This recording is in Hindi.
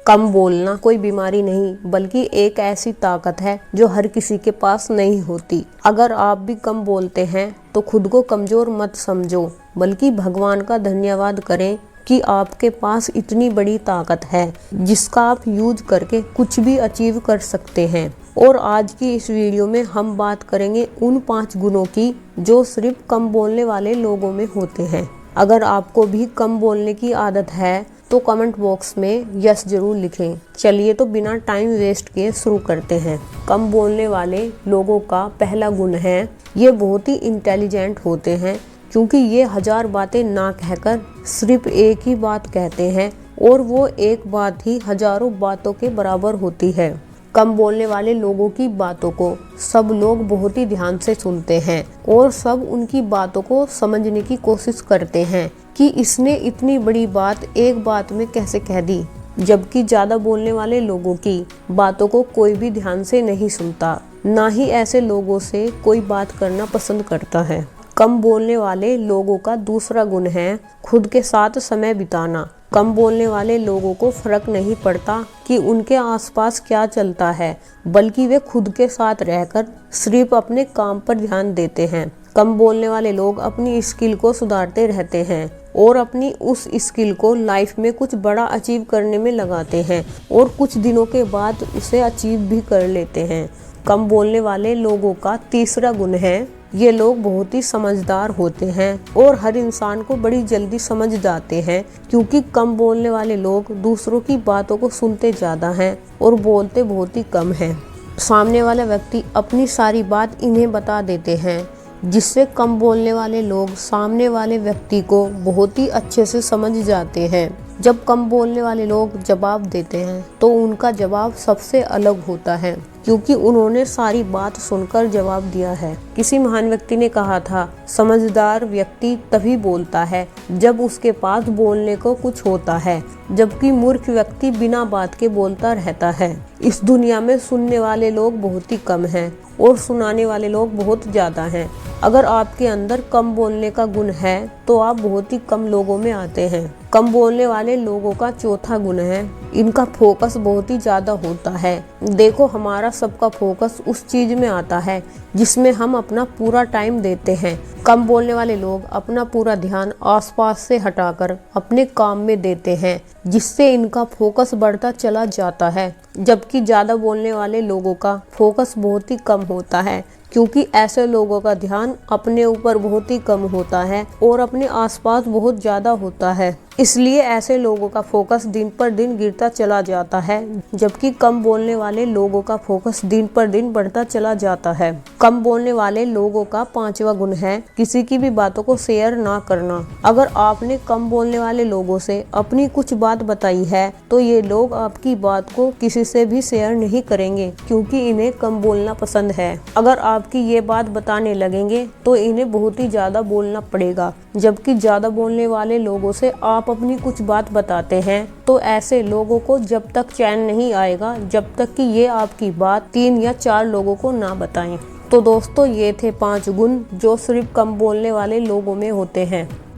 कम बोलना कोई बीमारी नहीं बल्कि एक ऐसी ताकत है जो हर किसी के पास नहीं होती। अगर आप भी कम बोलते हैं तो खुद को कमजोर मत समझो, बल्कि भगवान का धन्यवाद करें कि आपके पास इतनी बड़ी ताकत है जिसका आप यूज करके कुछ भी अचीव कर सकते हैं। और आज की इस वीडियो में हम बात करेंगे उन 5 गुणों की जो सिर्फ कम बोलने वाले लोगों में होते हैं। अगर आपको भी कम बोलने की आदत है तो कमेंट बॉक्स में यस जरूर लिखें। चलिए तो बिना टाइम वेस्ट किए शुरू करते हैं। कम बोलने वाले लोगों का पहला गुण है ये बहुत ही इंटेलिजेंट होते हैं, क्योंकि ये 1000 बातें ना कहकर सिर्फ एक ही बात कहते हैं और वो एक बात ही हजारों बातों के बराबर होती है। कम बोलने वाले लोगों की बातों को सब लोग बहुत ही ध्यान से सुनते हैं और सब उनकी बातों को समझने की कोशिश करते हैं कि इसने इतनी बड़ी बात एक बात में कैसे कह दी। जबकि ज्यादा बोलने वाले लोगों की बातों को कोई भी ध्यान से नहीं सुनता, ना ही ऐसे लोगों से कोई बात करना पसंद करता है। कम बोलने वाले लोगों का दूसरा गुण है खुद के साथ समय बिताना। कम बोलने वाले लोगों को फर्क नहीं पड़ता कि उनके आसपास क्या चलता है, बल्कि वे खुद के साथ रहकर सिर्फ अपने काम पर ध्यान देते हैं। कम बोलने वाले लोग अपनी स्किल को सुधारते रहते हैं और अपनी उस स्किल को लाइफ में कुछ बड़ा अचीव करने में लगाते हैं और कुछ दिनों के बाद उसे अचीव भी कर लेते हैं। कम बोलने वाले लोगों का तीसरा गुण है ये लोग बहुत ही समझदार होते हैं और हर इंसान को बड़ी जल्दी समझ जाते हैं, क्योंकि कम बोलने वाले लोग दूसरों की बातों को सुनते ज़्यादा हैं और बोलते बहुत ही कम हैं। सामने वाला व्यक्ति अपनी सारी बात इन्हें बता देते हैं, जिससे कम बोलने वाले लोग सामने वाले व्यक्ति को बहुत ही अच्छे से समझ जाते हैं। जब कम बोलने वाले लोग जवाब देते हैं तो उनका जवाब सबसे अलग होता है, क्योंकि उन्होंने सारी बात सुनकर जवाब दिया है। किसी महान व्यक्ति ने कहा था, समझदार व्यक्ति तभी बोलता है जब उसके पास बोलने को कुछ होता है, जबकि मूर्ख व्यक्ति बिना बात के बोलता रहता है। इस दुनिया में सुनने वाले लोग बहुत ही कम हैं और सुनाने वाले लोग बहुत ज्यादा हैं। अगर आपके अंदर कम बोलने का गुण है तो आप बहुत ही कम लोगों में आते हैं। कम बोलने वाले लोगों का चौथा गुण है इनका फोकस बहुत ही ज्यादा होता है। देखो, हमारा सबका फोकस उस चीज में आता है जिसमें हम अपना पूरा टाइम देते हैं। कम बोलने वाले लोग अपना पूरा ध्यान आसपास से हटाकर अपने काम में देते हैं, जिससे इनका फोकस बढ़ता चला जाता है। जबकि ज्यादा बोलने वाले लोगों का फोकस बहुत ही कम होता है, क्योंकि ऐसे लोगों का ध्यान अपने ऊपर बहुत ही कम होता है और अपने आसपास बहुत ज्यादा होता है। इसलिए ऐसे लोगों का फोकस दिन पर दिन गिरता चला जाता है, जबकि कम बोलने वाले लोगों का फोकस दिन पर दिन बढ़ता चला जाता है। कम बोलने वाले लोगों का 5वां गुण है किसी की भी बातों को शेयर ना करना। अगर आपने कम बोलने वाले लोगों से अपनी कुछ बात बताई है तो ये लोग आपकी बात को किसी से भी शेयर नहीं करेंगे, क्योंकि इन्हें कम बोलना पसंद है। अगर आपकी ये बात बताने लगेंगे तो इन्हें बहुत ही ज्यादा बोलना पड़ेगा। जबकि ज्यादा बोलने वाले लोगों से आप अपनी कुछ बात बताते हैं तो ऐसे लोगों को जब तक चैन नहीं आएगा जब तक कि ये आपकी बात 3 या 4 लोगों को ना बताएं। तो दोस्तों, ये थे 5 गुण जो सिर्फ कम बोलने वाले लोगों में होते हैं।